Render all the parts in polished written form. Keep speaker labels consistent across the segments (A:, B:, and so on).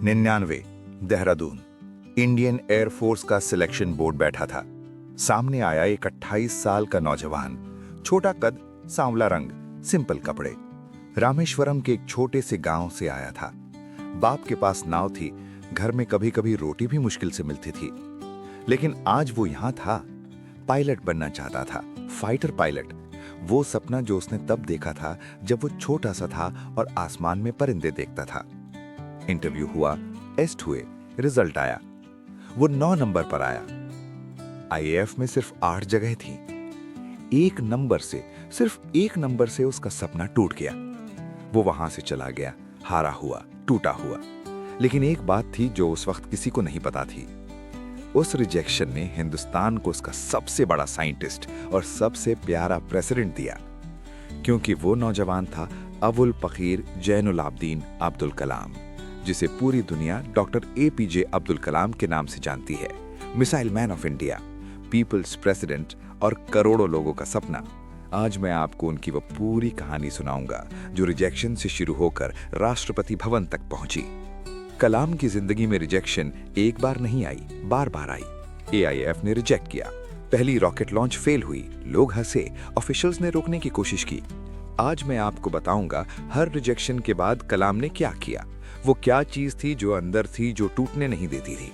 A: 99 Dehradun Indian air force का selection board बैठा था। सामने आया एक 28 साल का नौजवान, छोटा कद, सांवला रंग, सिंपल कपड़े। रामेश्वरम के एक छोटे से गांव से आया था। बाप के पास नाव थी, घर में कभी कभी रोटी भी मुश्किल से मिलती थी। लेकिन आज वो यहाँ था। पायलट बनना चाहता था, फाइटर पायलट। वो सपना जो उसने तब देखा था जब वो छोटा सा था और आसमान में परिंदे देखता था। इंटरव्यू हुआ, टेस्ट हुए, रिजल्ट आया। वो 9 नंबर पर आया। आईएएफ में सिर्फ 8 जगह थी। सिर्फ एक नंबर से उसका सपना टूट गया। वो वहां से चला गया, हारा हुआ, टूटा हुआ। लेकिन एक बात थी जो उस वक्त किसी को नहीं पता थी। उस रिजेक्शन ने हिंदुस्तान को उसका सबसे बड़ा साइंटिस्ट और सबसे प्यारा प्रेसिडेंट दिया, क्योंकि वो नौजवान था अबुल फकीर जैनुल आबदीन अब्दुल कलाम, जिसे पूरी दुनिया डॉक्टर एपीजे अब्दुल कलाम के नाम से जानती है। Missile man of India, people's president और करोड़ों लोगों का सपना। आज मैं आपको उनकी वो पूरी कहानी सुनाऊंगा जो रिजेक्शन से शुरू होकर राष्ट्रपति भवन तक पहुंची। कलाम की जिंदगी में रिजेक्शन एक बार नहीं आई, बार बार आई। एआईएफ ने रिजेक्ट किया। पहली रॉकेट लॉन्च फेल हुई, लोग हंसे, ऑफिशियल्स ने रोकने की कोशिश की। आज मैं आपको बताऊंगा हर रिजेक्शन के बाद कलाम ने क्या किया। वो क्या चीज थी जो अंदर थी, जो टूटने नहीं देती थी।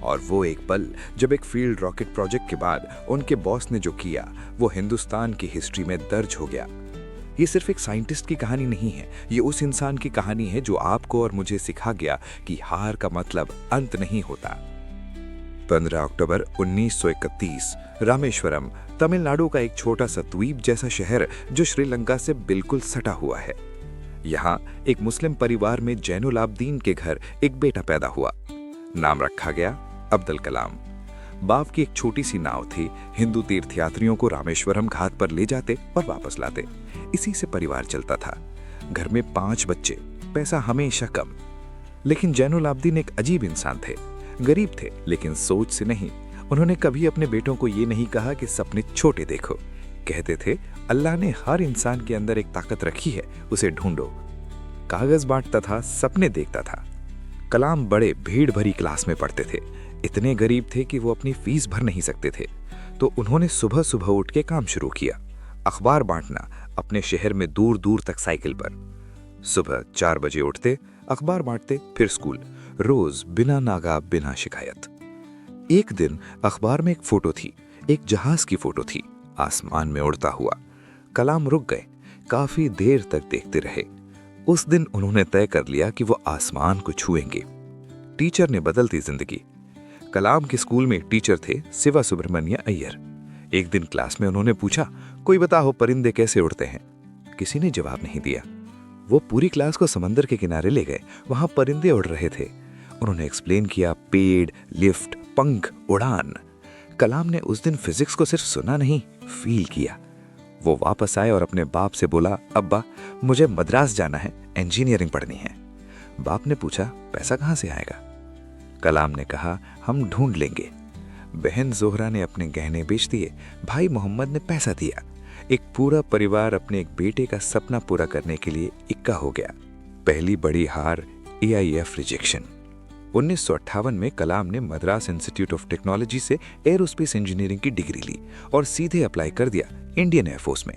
A: और वो एक पल जब एक फील्ड रॉकेट प्रोजेक्ट के बाद उनके बॉस ने जो किया वो हिंदुस्तान की हिस्ट्री में दर्ज हो गया। ये सिर्फ एक साइंटिस्ट की कहानी नहीं है, ये उस इंसान की कहानी है जो आपको और मुझे सिखा गया कि हार का मतलब अंत नहीं होता। 15 अक्टूबर 1931, रामेश्वरम, तमिलनाडु का एक छोटा सा द्वीप जैसा शहर जो श्रीलंका से बिल्कुल सटा हुआ है। यहाँ एक मुस्लिम परिवार में जैनुल आबदीन के घर एक बेटा पैदा हुआ। नाम रखा गया अब्दुल कलाम। बाप की एक छोटी सी नाव थी। हिंदू तीर्थयात्रियों को रामेश्वरम घाट पर ले जाते और वापस लाते। इसी से परिवार चलता था। घर में 5 बच्चे, पैसा हमेशा कम। लेकिन जैनुल आबदीन एक अजीब इंसान थे। गरीब थे लेकिन सोच से नहीं। उन्होंने कभी अपने बेटों को ये नहीं कहा कि सपने छोटे देखो। कहते थे अल्लाह ने हर इंसान के अंदर एक ताकत रखी है, उसे ढूंढो। कागज बांटता था, सपने देखता था। कलाम बड़े भीड़ भरी क्लास में पढ़ते थे। इतने गरीब थे कि वो अपनी फीस भर नहीं सकते थे। तो उन्होंने सुबह सुबह उठ के काम शुरू किया। अखबार बांटना, अपने शहर में दूर दूर तक साइकिल पर। सुबह 4 बजे उठते, अखबार बांटते, फिर स्कूल, रोज बिना नागा बिना शिकायत। एक दिन अखबार में एक फोटो थी, एक जहाज की फोटो थी, आसमान में उड़ता हुआ। कलाम रुक गए, काफी देर तक देखते रहे। उस दिन उन्होंने तय कर लिया कि वो आसमान को छुएंगे। टीचर ने बदलती जिंदगी। कलाम के स्कूल में एक टीचर थे, शिवा सुब्रमण्य अय्यर। एक दिन क्लास में उन्होंने पूछा, कोई बताओ परिंदे कैसे उड़ते हैं? किसी ने जवाब नहीं दिया। वो पूरी क्लास को समंदर के किनारे ले गए। वहां परिंदे उड़ रहे थे। उन्होंने एक्सप्लेन किया, पेड़, लिफ्ट, पंख, उड़ान। कलाम ने उस दिन फिजिक्स को सिर्फ सुना नहीं, फील किया। वो वापस आए और अपने बाप से बोला, अब्बा मुझे मद्रास जाना है, इंजीनियरिंग पढ़नी है। बाप ने पूछा, पैसा कहाँ से आएगा? कलाम ने कहा, हम ढूंढ लेंगे। बहन जोहरा ने अपने गहने बेच दिए। भाई मोहम्मद ने पैसा दिया। एक पूरा परिवार अपने एक बेटे का सपना पूरा करने के लिए इक्का हो गया। पहली बड़ी हार, एआईएफ रिजेक्शन। 1958 में कलाम ने मद्रास इंस्टीट्यूट ऑफ टेक्नोलॉजी से एरोस्पेस इंजीनियरिंग की डिग्री ली और सीधे अप्लाई कर दिया इंडियन एयरफोर्स में।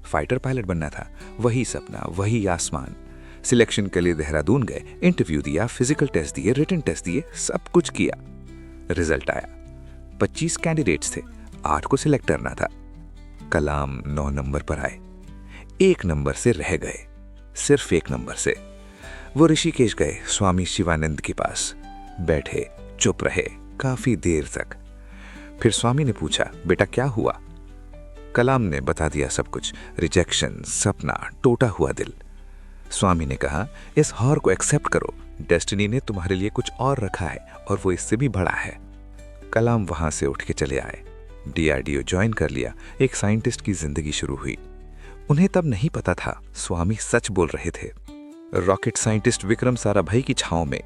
A: फाइटर पायलट बनना था, वही सपना, वही आसमान। सिलेक्शन के लिए देहरादून गए, इंटरव्यू दिया, फिजिकल टेस्ट दिए, रिटन टेस्ट दिए, सब कुछ किया। रिजल्ट आया। 25 कैंडिडेट्स थे, 8 को सिलेक्ट करना था। कलाम 9 नंबर पर आए। 1 नंबर से रह गए, सिर्फ 1 नंबर से। वो ऋषिकेश गए, स्वामी शिवानंद के पास बैठे, चुप रहे काफी देर तक। फिर स्वामी ने पूछा, बेटा क्या हुआ? कलाम ने बता दिया सब कुछ, रिजेक्शन, सपना, टूटा हुआ दिल। स्वामी ने कहा, इस हार को एक्सेप्ट करो, डेस्टिनी ने तुम्हारे लिए कुछ और रखा है और वो इससे भी बड़ा है। कलाम वहां से उठ के चले आए। डीआरडीओ ज्वाइन कर लिया। एक साइंटिस्ट की जिंदगी शुरू हुई। उन्हें तब नहीं पता था स्वामी सच बोल रहे थे। रॉकेट साइंटिस्ट विक्रम साराभाई की छांव में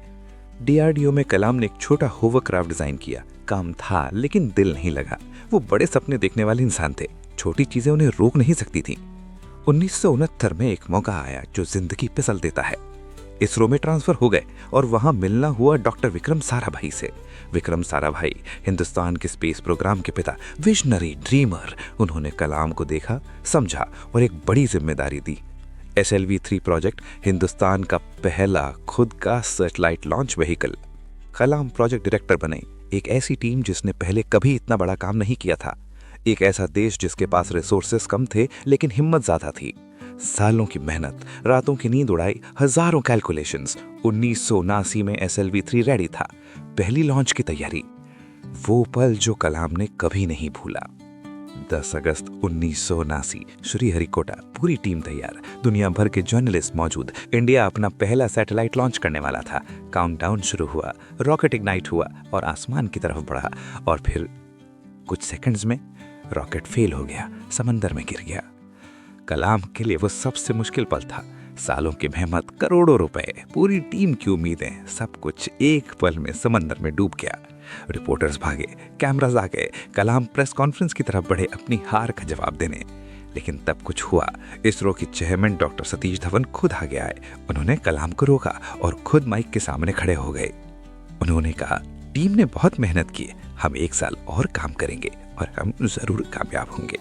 A: डीआरडीओ में कलाम ने एक छोटा होवरक्राफ्ट डिजाइन किया। काम था लेकिन दिल नहीं लगा। वो बड़े सपने देखने वाले इंसान थे, छोटी चीजें उन्हें रोक नहीं सकती थी। 1969 में एक मौका आया जो जिंदगी फिसल देता है।
B: इसरो में ट्रांसफर हो गए और वहां मिलना हुआ डॉक्टर विक्रम साराभाई से। विक्रम साराभाई हिंदुस्तान के स्पेस प्रोग्राम के पिता, विजनरी, ड्रीमर। उन्होंने कलाम को देखा, समझा और एक बड़ी जिम्मेदारी दी। SLV-3 प्रोजेक्ट हिंदुस्तान का पहला खुद का सैटेलाइट लॉन्च व्हीकल। कलाम प्रोजेक्ट डायरेक्टर बने, एक ऐसी टीम जिसने पहले कभी इतना बड़ा काम नहीं किया था, एक ऐसा देश जिसके पास रिसोर्सेस कम थे लेकिन हिम्मत ज्यादा थी। सालों की मेहनत, रातों की नींद उड़ाई, हजारों कैलकुलेशंस। 1979 में SLV-3 रेडी था, पहली लॉन्च की तैयारी। वो पल जो कलाम ने कभी नहीं भूला। 10 अगस्त 1979, श्रीहरिकोटा, पूरी टीम तैयार, दुनिया भर के जर्नलिस्ट मौजूद। इंडिया अपना पहला सैटेलाइट लॉन्च करने वाला था। काउंटडाउन शुरू हुआ, रॉकेट इग्नाइट हुआ और आसमान की तरफ बढ़ा। और फिर कुछ सेकंड्स में रॉकेट फेल हो गया, समंदर में गिर गया। कलाम के लिए वो सबसे मुश्किल पल था। सालों की मेहनत, करोड़ों रुपए, पूरी टीम की उम्मीदें, सब कुछ एक पल में समंदर में डूब गया। रिपोर्टर्स भागे, कैमरास आ गए, कलाम प्रेस कॉन्फ्रेंस की तरफ बढ़े अपनी हार का जवाब देने। लेकिन तब कुछ हुआ। इसरो के चेयरमैन डॉक्टर सतीश धवन खुद आगे आए। उन्होंने कलाम को रोका और खुद माइक के सामने खड़े हो गए। उन्होंने कहा, टीम ने बहुत मेहनत की, हम 1 साल और काम करेंगे और हम जरूर कामयाब होंगे।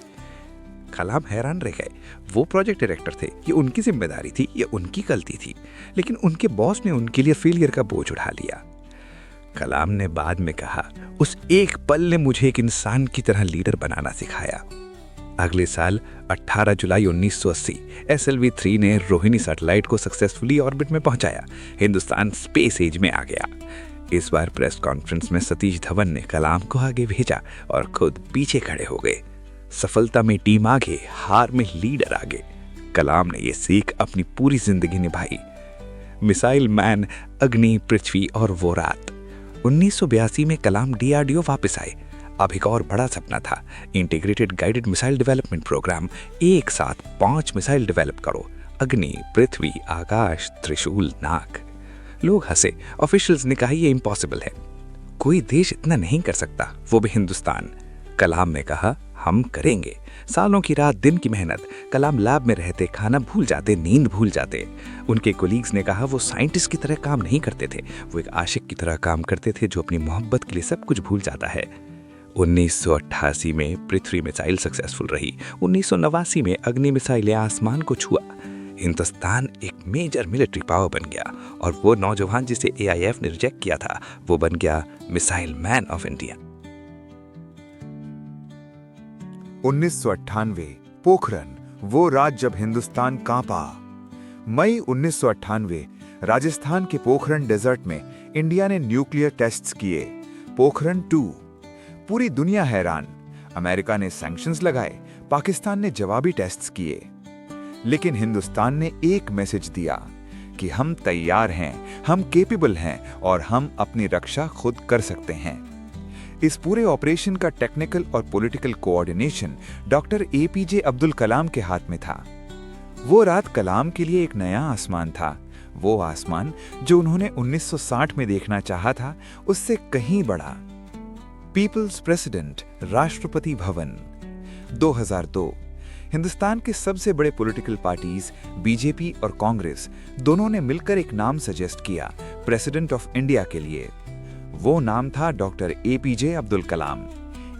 B: कलाम हैरान रह गए। वो प्रोजेक्ट डायरेक्टर थे, ये उनकी जिम्मेदारी थी, ये उनकी गलती थी, लेकिन उनके बॉस ने उनके लिए फेलियर का बोझ उठा लिया। कलाम ने बाद में कहा, उस एक पल ने मुझे एक इंसान की तरह लीडर बनाना सिखाया। अगले साल 18 जुलाई 1980 SLV-3 ने रोहिणी सैटेलाइट को सक्सेसफुली ऑर्बिट में पहुंचाया। हिंदुस्तान स्पेस एज में आ गया। इस बार प्रेस कॉन्फ्रेंस में सतीश धवन ने कलाम को आगे भेजा और खुद पीछे खड़े हो गए। सफलता में टीम आगे, हार में लीडर आगे। कलाम ने ये सीख अपनी पूरी जिंदगी निभाई। मिसाइल मैन, अग्नि, पृथ्वी और वो रात। 1982 में कलाम DRDO वापस आए। अब एक और बड़ा सपना था, integrated guided missile development programme. एक साथ 5 मिसाइल डेवलप करो, अग्नि, पृथ्वी, आकाश, त्रिशूल, नाग। लोग हंसे, ऑफिशियल्स ने कहा ये इम्पॉसिबल है, कोई देश इतना नहीं कर सकता, वो भी हिंदुस्तान। कलाम ने कहा, हम करेंगे। सालों की रात, दिन की मेहनत। कलाम लैब में रहते, खाना भूल जाते, नींद भूल जाते। उनके कोलीग्स ने कहा वो साइंटिस्ट की तरह काम नहीं करते थे, वो एक आशिक की तरह काम करते थे जो अपनी मोहब्बत के लिए सब कुछ भूल जाता है। 1988 में पृथ्वी मिसाइल सक्सेसफुल रही। 1989 में अग्नि मिसाइल आसमान को छुआ। हिंदुस्तान एक मेजर मिलिट्री पावर बन गया और वो नौजवान जिसे AIF ने रिजेक्ट किया था, वो बन गया missile man of India.
A: 1998 Pokhran, वो रात जब हिंदुस्तान कांपा। मई 1998 राजस्थान के पोखरण डेजर्ट में इंडिया ने न्यूक्लियर टेस्ट्स किए। पोखरण 2। पूरी दुनिया हैरान। अमेरिका ने सैंक्शंस लगाए, पाकिस्तान ने जवाबी टेस्ट्स किए, लेकिन हिंदुस्तान ने एक मैसेज दिया कि हम तैयार हैं, हम केपेबल हैं और हम अपनी रक्षा खुद कर सकते हैं। इस पूरे ऑपरेशन का टेक्निकल और political coordination doctor APJ Abdul Kalam के हाथ में था। वो रात कलाम के लिए एक नया आसमान था। वो आसमान जो उन्होंने 1960 में देखना चाहा था, उससे कहीं बड़ा। People's president, Rashtrapati Bhavan. 2002 हिंदुस्तान के सबसे बड़े पॉलिटिकल पार्टीज BJP और कांग्रेस दोनों ने मिलकर एक नाम सजेस्ट किया प्रेसिडेंट ऑफ इंडिया के लिए। वो नाम था डॉक्टर APJ अब्दुल कलाम।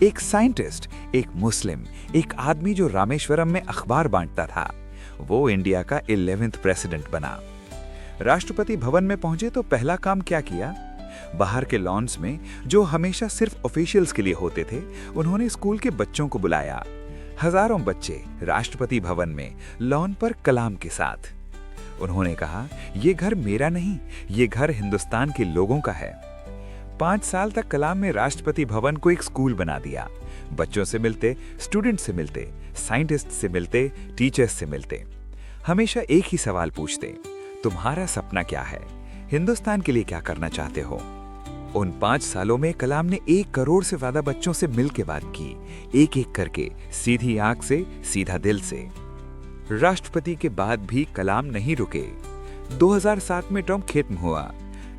A: एक साइंटिस्ट, एक मुस्लिम, एक आदमी जो रामेश्वरम में अखबार बांटता था। वो इंडिया का 11th प्रेसिडेंट बना। राष्ट्रपति भवन में पहुंचे तो पहला काम क्या किया? बाहर के लॉन्स में, जो हमेशा सिर्फ ऑफिशियल्स के लिए होते थे, उन्होंने स्कूल के बच्चों को बुलाया। हजारों बच्चे राष्ट्रपति भवन में लॉन पर कलाम के साथ। उन्होंने कहा, ये घर मेरा नहीं, ये घर हिंदुस्तान के लोगों का है। 5 साल तक कलाम ने राष्ट्रपति भवन को एक स्कूल बना दिया। बच्चों से मिलते, स्टूडेंट से मिलते, साइंटिस्ट से मिलते, टीचर्स से मिलते। हमेशा एक ही सवाल पूछते, तुम्हारा सपना क्या है? हिंदुस्तान के लिए क्या करना चाहते हो? उन 5 सालों में कलाम ने 1 करोड़ से ज्यादा बच्चों से मिल के बात की, एक एक करके, सीधी आंख से, सीधा दिल से। राष्ट्रपति के बाद भी कलाम नहीं रुके। 2007 में टर्म खत्म हुआ।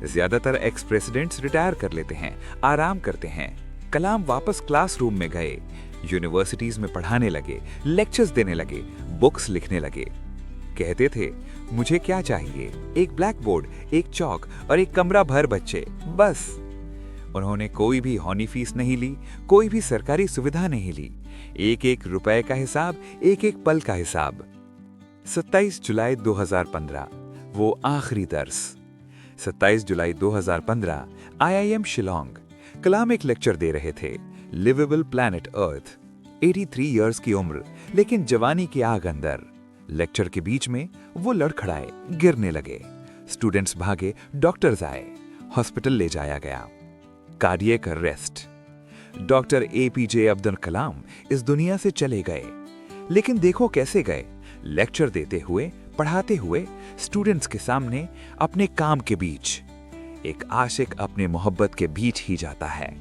A: ज्यादातर एक्स प्रेसिडेंट्स रिटायर कर लेते हैं, आराम करते हैं। कलाम वापस क्लासरूम में गए, यूनिवर्सिटीज में पढ़ाने लगे, लेक्चर्स देने लगे, बुक्स लिखने लगे। कहते थे,
C: मुझे क्या चाहिए? एक ब्लैक बोर्ड, एक चौक और एक कमरा भर बच्चे, बस। उन्होंने कोई भी हौनी फीस नहीं ली, कोई भी सरकारी सुविधा नहीं ली। एक एक रुपए का हिसाब, एक एक पल का हिसाब। 27 जुलाई 2015 वो आखिरी दर्स। 27 जुलाई 2015 IIM शिलोंग। कलाम एक लेक्चर दे रहे थे, लिवेबल प्लैनेट अर्थ। 83 इयर्स की उम्र, लेकिन जवानी की आग अंदर। लेक्चर के बीच में वो लड़खड़ाए, गिरने लगे। स्टूडेंट्स भागे, डॉक्टर्स आए, हॉस्पिटल ले जाया गया। Cardiac arrest. Doctor APJ Abdul Kalam इस दुनिया से चले गए। लेकिन देखो कैसे गए, लेक्चर देते हुए, पढ़ाते हुए, स्टूडेंट्स के सामने, अपने काम के बीच। एक आशिक अपने मोहब्बत के बीच ही जाता है।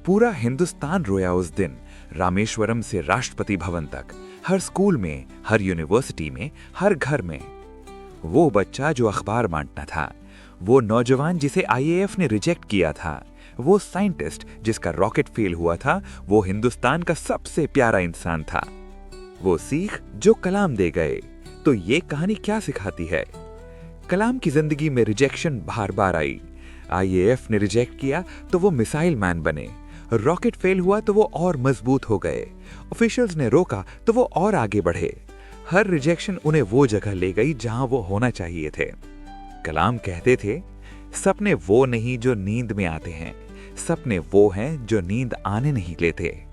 C: पूरा हिंदुस्तान रोया उस दिन, रामेश्वरम से राष्ट्रपति भवन तक, हर स्कूल में, हर यूनिवर्सिटी में, हर घर में। वो बच्चा जो अखबार बांटना था, वो नौजवान जिसे IAF ने रिजेक्ट किया था, वो साइंटिस्ट जिसका रॉकेट फेल हुआ था, वो हिंदुस्तान का सबसे प्यारा इंसान था। वो सीख जो कलाम दे गए। तो ये कहानी क्या सिखाती है? कलाम की जिंदगी में रिजेक्शन बार बार आई। IAF ने रिजेक्ट किया तो वो मिसाइल मैन बने। रॉकेट फेल हुआ तो वो और मजबूत हो गए। ऑफिशियल्स ने रोका तो वो और आगे बढ़े। हर रिजेक्शन उन्हें वो जगह ले गई जहां वो होना चाहिए थे। कलाम कहते थे, सपने वो नहीं जो नींद में आते हैं, सपने वो हैं जो नींद आने नहीं लेते।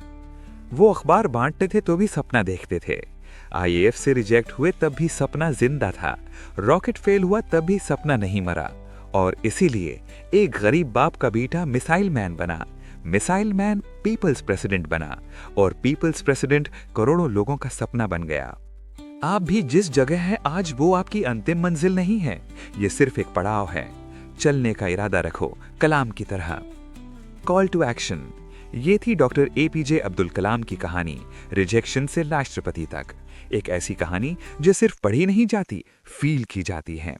C: वो अखबार बांटते थे तो भी सपना देखते थे। IAF से रिजेक्ट हुए तब भी सपना जिंदा था। रॉकेट फेल हुआ तब भी सपना नहीं मरा। और इसीलिए एक गरीब बाप का बेटा मिसाइल मैन बना। मिसाइल मैन पीपल्स प्रेसिडेंट बना। और पीपल्स प्रेसिडेंट करोड़ों लोगों का सपना बन गया। आप भी जिस जगह हैं आज, वो आपकी अंतिम मंजिल नहीं है। ये सिर्फ एक पड़ाव है। चलने का इरादा रखो, कलाम की तरह। Call to action. ये थी डॉक्टर APJ अब्दुल कलाम की कहानी, रिजेक्शन से राष्ट्रपति तक। एक ऐसी कहानी जो सिर्फ पढ़ी नहीं जाती, फील की जाती है।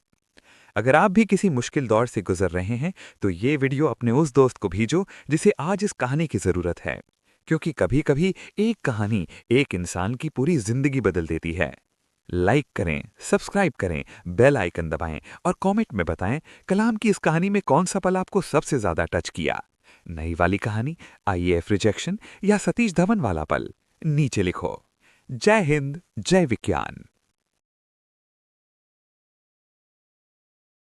C: अगर आप भी किसी मुश्किल दौर से गुजर रहे हैं तो ये वीडियो अपने उस दोस्त को भेजो जिसे आज इस कहानी की जरूरत है। क्योंकि कभी कभी एक कहानी एक इंसान की पूरी जिंदगी बदल देती है। लाइक करें, सब्सक्राइब करें, बेल आइकन दबाएं और कमेंट में बताएं कलाम की इस कहानी में कौन सा पल आपको सबसे ज्यादा टच किया। नई वाली कहानी, IAF रिजेक्शन या सतीश धवन वाला पल, नीचे लिखो। जय हिंद, जय विज्ञान।